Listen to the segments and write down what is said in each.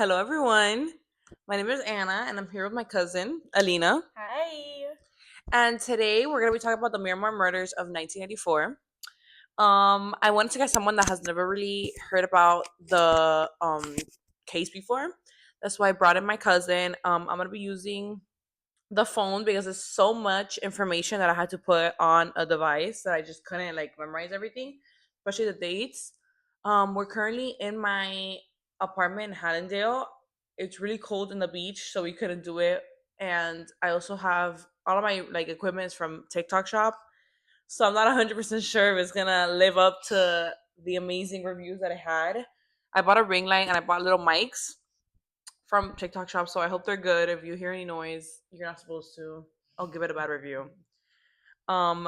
Hello, everyone. My name is Anna, and I'm here with my cousin, Alina. Hi. And today we're going to be talking about the Miramar Murders of 1984. I wanted to get someone that has never really heard about the case before. That's why I brought in my cousin. I'm going to be using the phone because there's so much information that I had to put on a device that I just couldn't like memorize everything, especially the dates. We're currently in my apartment in Hallandale. It's really cold in the beach, so we couldn't do it. And I also have all of my like equipment is from TikTok shop, so I'm not 100% sure if it's gonna live up to the amazing reviews that I had. I bought a ring light and I bought little mics from TikTok shop, so I hope they're good. If you hear any noise, you're not supposed to. I'll give it a bad review.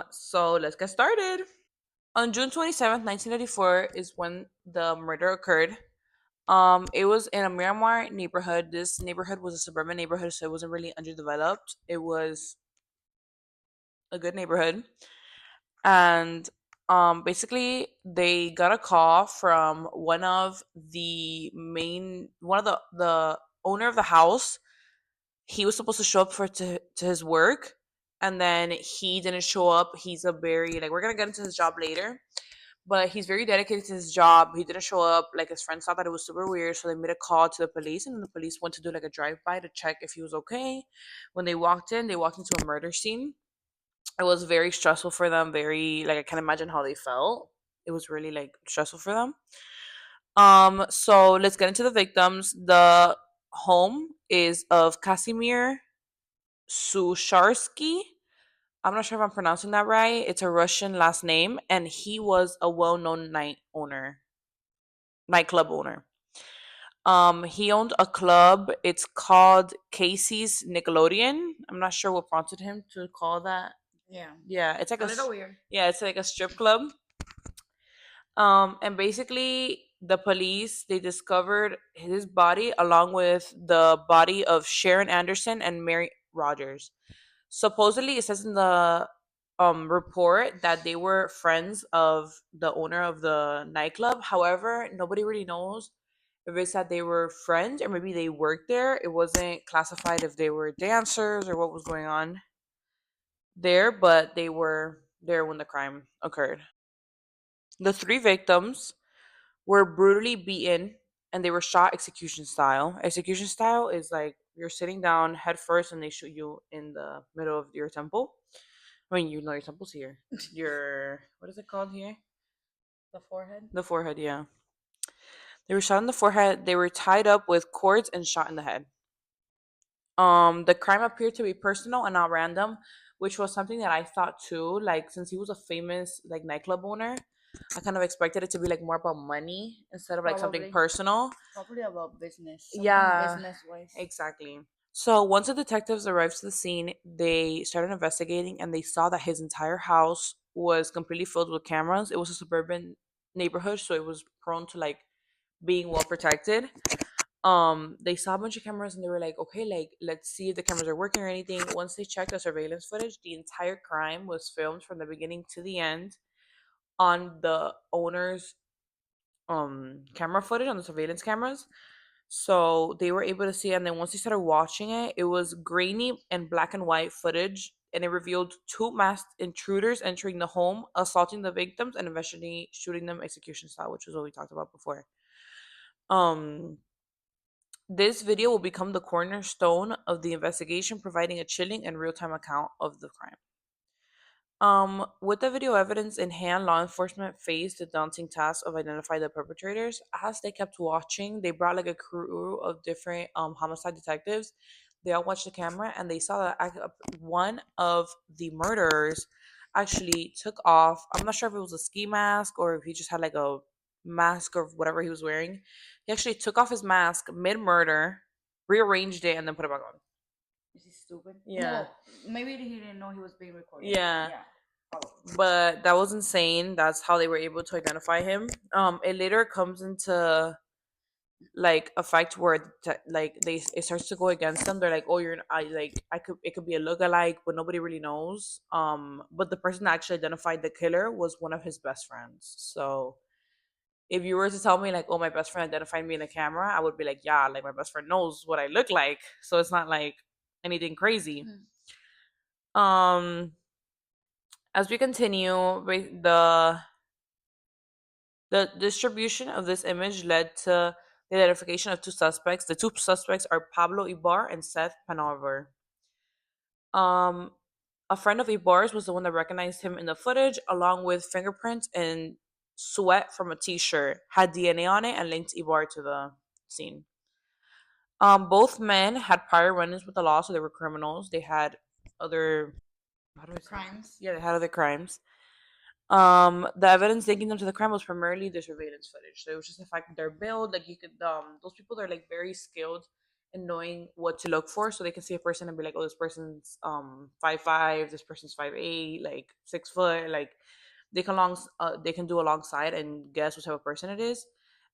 So let's get started. On June 27th, 1994 is when the murder occurred. It was in a Miramar neighborhood. This neighborhood was a suburban neighborhood, so it wasn't really underdeveloped. It was a good neighborhood. And basically they got a call from one of the owner of the house. He was supposed to show up to his work, and then he didn't show up. He's a very like we're gonna get into his job later, but he's very dedicated to his job. He didn't show up. Like his friends thought that it was super weird, so they made a call to the police, and the police went to do like a drive by to check if he was okay. When they walked into a murder scene. It was very stressful for them. Very like I can't imagine how they felt. It was really like stressful for them. So let's get into the victims. The home is of Casimir Susharsky. I'm not sure if I'm pronouncing that right. It's a Russian last name, and he was a well-known nightclub owner. He owned a club. It's called Casey's Nickelodeon. I'm not sure what prompted him to call that. Yeah. Yeah, it's like A little weird. yeah, it's like a strip club. And basically, the police they discovered his body along with the body of Sharon Anderson and Mary Rogers. Supposedly, it says in the report that they were friends of the owner of the nightclub. However, nobody really knows if it's that they were friends or maybe they worked there. It wasn't classified if they were dancers or what was going on there, but they were there when the crime occurred. The three victims were brutally beaten and they were shot execution style. Execution style is like you're sitting down head first and they shoot you in the middle of your temple. I mean, you know your temple's here. Your what is it called here? The forehead. The forehead, yeah. They were shot in the forehead. They were tied up with cords and shot in the head. The crime appeared to be personal and not random, which was something that I thought too. Like since he was a famous like nightclub owner, I kind of expected it to be like more about money instead of like something Probably. personal. Probably about business. Something Yeah, business wise. exactly. So once the detectives arrived to the scene, they started investigating and they saw that his entire house was completely filled with cameras. It was a suburban neighborhood, so it was prone to like being well protected. They saw a bunch of cameras and they were like, okay, like let's see if the cameras are working or anything. Once they checked the surveillance footage, the entire crime was filmed from the beginning to the end on the owner's camera footage on the surveillance cameras. So they were able to see it, and then once they started watching it, it was grainy and black and white footage, and it revealed two masked intruders entering the home, assaulting the victims, and eventually shooting them execution style, which was what we talked about before. Um, this video will become the cornerstone of the investigation, providing a chilling and real time account of the crime. With the video evidence in hand, law enforcement faced the daunting task of identifying the perpetrators. As they kept watching, they brought like a crew of different homicide detectives. They all watched the camera and they saw that one of the murderers actually took off. I'm not sure if it was a ski mask or if he just had like a mask or whatever he was wearing. He actually took off his mask mid murder, rearranged it, and then put it back on. Is he stupid? Yeah. No, maybe he didn't know he was being recorded. Yeah. Yeah. Probably. But that was insane. That's how they were able to identify him. It later comes into like effect where like they it starts to go against them. They're like, oh, I could it could be a look-alike, but nobody really knows. But the person that actually identified the killer was one of his best friends. So If you were to tell me like, oh, my best friend identified me in a camera, I would be like, yeah, like my best friend knows what I look like, so it's not like anything crazy. Mm. Um, as we continue, the distribution of this image led to the identification of two suspects. The two suspects are Pablo Ibar and Seth Panover. Um, a friend of Ibar's was the one that recognized him in the footage, along with fingerprints and sweat from a T-shirt, had DNA on it, and linked Ibar to the scene. Both men had prior run-ins with the law, so they were criminals. They had other, how do I say? Crimes. Yeah, they had other crimes. The evidence linking them to the crime was primarily the surveillance footage. So it was just the fact that they're built, like you could, those people are like very skilled in knowing what to look for, so they can see a person and be like, oh, this person's 5'5", this person's 5'8", like 6 foot, like they can do alongside and guess what type of person it is.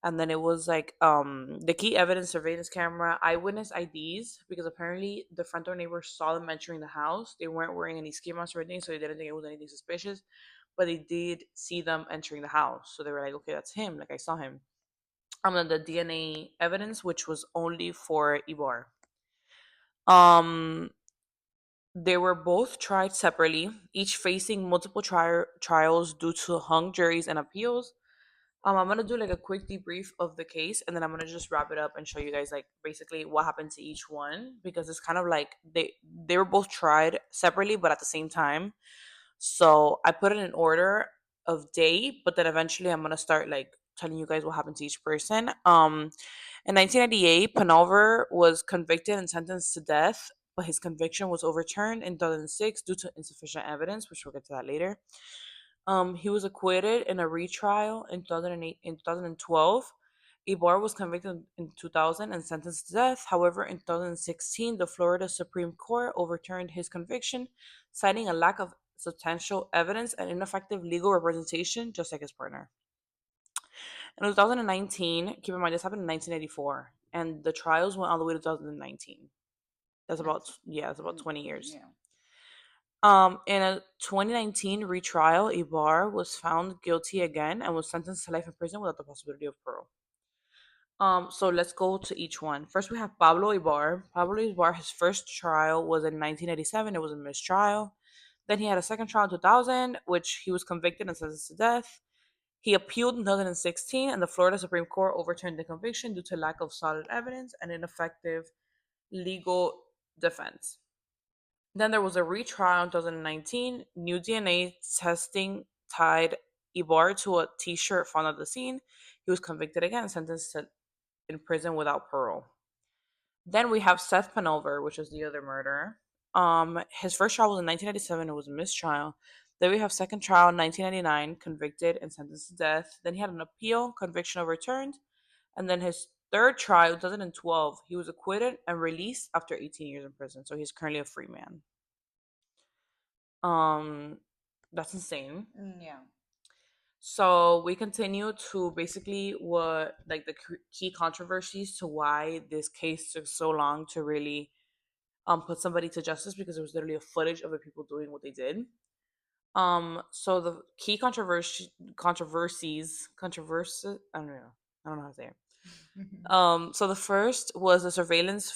And then it was like the key evidence: surveillance camera, eyewitness IDs, because apparently the front door neighbor saw them entering the house. They weren't wearing any ski masks or anything, so they didn't think it was anything suspicious, but they did see them entering the house. So they were like, okay, that's him. Like I saw him. Then the DNA evidence, which was only for Ibar. Um, they were both tried separately, each facing multiple trials due to hung juries and appeals. I'm gonna do like a quick debrief of the case, and then I'm gonna just wrap it up and show you guys like basically what happened to each one, because it's kind of like they were both tried separately but at the same time. So I put it in order of day, but then eventually I'm gonna start like telling you guys what happened to each person. In 1998, Panover was convicted and sentenced to death, but his conviction was overturned in 2006 due to insufficient evidence, which we'll get to that later. He was acquitted in a retrial in 2008. In 2012, Ibar was convicted in 2000 and sentenced to death. However, in 2016, the Florida Supreme Court overturned his conviction, citing a lack of substantial evidence and ineffective legal representation, just like his partner. In 2019, keep in mind this happened in 1984, and the trials went all the way to 2019. That's about, That's yeah, that's about 20 years. yeah. In a 2019 retrial, Ibar was found guilty again and was sentenced to life in prison without the possibility of parole. So let's go to each one. First, we have Pablo Ibar. Pablo Ibar, his first trial was in 1987. It was a mistrial. Then he had a second trial in 2000, which he was convicted and sentenced to death. He appealed in 2016, and the Florida Supreme Court overturned the conviction due to lack of solid evidence and ineffective legal defense. Then there was a retrial in 2019. New DNA testing tied Ibar to a T-shirt found at the scene. He was convicted again and sentenced to in prison without parole. Then we have Seth Panover, which is the other murderer. His first trial was in 1997. It was a mistrial. Then we have second trial in 1999, convicted and sentenced to death. Then he had an appeal, conviction overturned, and then his third trial, 2012, he was acquitted and released after 18 years in prison. So he's currently a free man. Um, that's insane. Yeah. So we continue to basically what like the key controversies to why this case took so long to really put somebody to justice, because it was literally a footage of the people doing what they did. So the key controversies, I don't know how to say it. So the first was the surveillance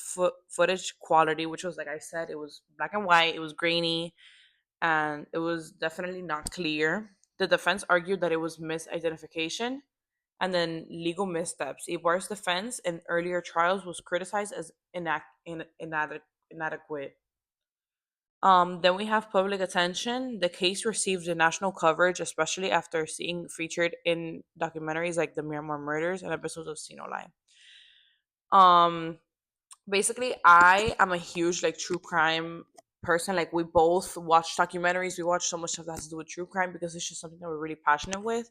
footage quality, which was, like I said, it was black and white, it was grainy, and it was definitely not clear. The defense argued that it was misidentification and then legal missteps. Ibar's defense in earlier trials was criticized as inadequate. Then we have public attention. The case received national coverage, especially after seeing featured in documentaries like the Miramar Murders and episodes of Sino Line. Um, Basically, I am a huge like true crime person. Like we both watch documentaries, we watch so much stuff that has to do with true crime because it's just something that we're really passionate with.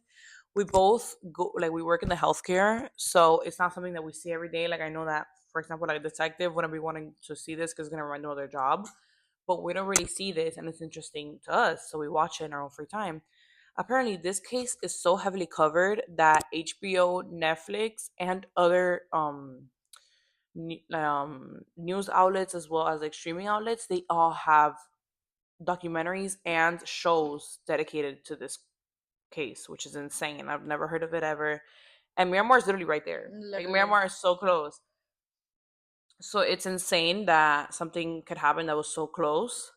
We both go like we work in the healthcare, so it's not something that we see every day. Like I know that, for example, like a detective wouldn't be wanting to see this because it's gonna remind them of their job, but we don't really see this, and it's interesting to us, so we watch it in our own free time. Apparently, this case is so heavily covered that HBO, Netflix, and other news outlets, as well as like streaming outlets, they all have documentaries and shows dedicated to this case, which is insane. I've never heard of it ever. And Miramar is literally right there. Like Literally. Miramar is so close. So it's insane that something could happen that was so close.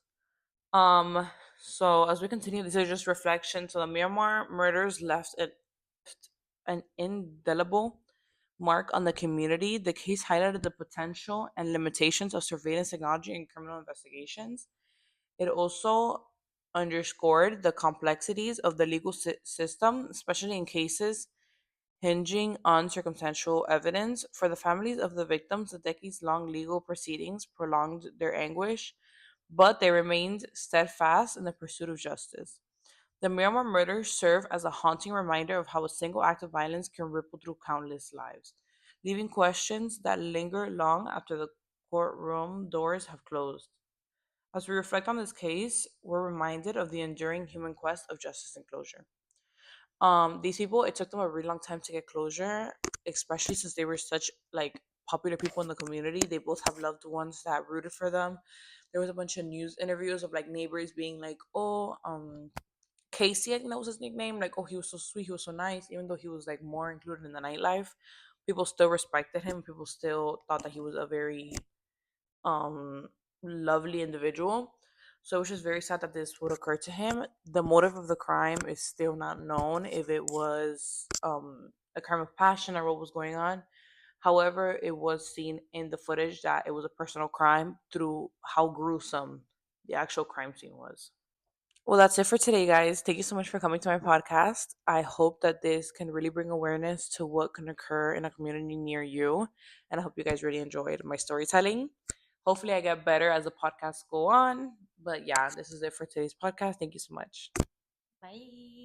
So as we continue, this is just reflection. So the Miramar murders left an indelible mark on the community. The case highlighted the potential and limitations of surveillance technology in criminal investigations. It also underscored the complexities of the legal system, especially in cases hinging on circumstantial evidence. For the families of the victims, the decades long legal proceedings prolonged their anguish, but they remained steadfast in the pursuit of justice. The Miramar murders serve as a haunting reminder of how a single act of violence can ripple through countless lives, leaving questions that linger long after the courtroom doors have closed. As we reflect on this case, we're reminded of the enduring human quest of justice and closure. These people, it took them a really long time to get closure, especially since they were such like popular people in the community. They both have loved ones that rooted for them. There was a bunch of news interviews of like neighbors being like, "Oh, Casey, I think that was his nickname. Like, oh, he was so sweet, he was so nice, even though he was like more included in the nightlife. People still respected him. People still thought that he was a very um lovely individual. So it was just very sad that this would occur to him. The motive of the crime is still not known, if it was a crime of passion or what was going on. However, it was seen in the footage that it was a personal crime through how gruesome the actual crime scene was. Well, that's it for today, guys. Thank you so much for coming to my podcast. I hope that this can really bring awareness to what can occur in a community near you. And I hope you guys really enjoyed my storytelling. Hopefully, I get better as the podcasts go on. But yeah, this is it for today's podcast. Thank you so much. Bye.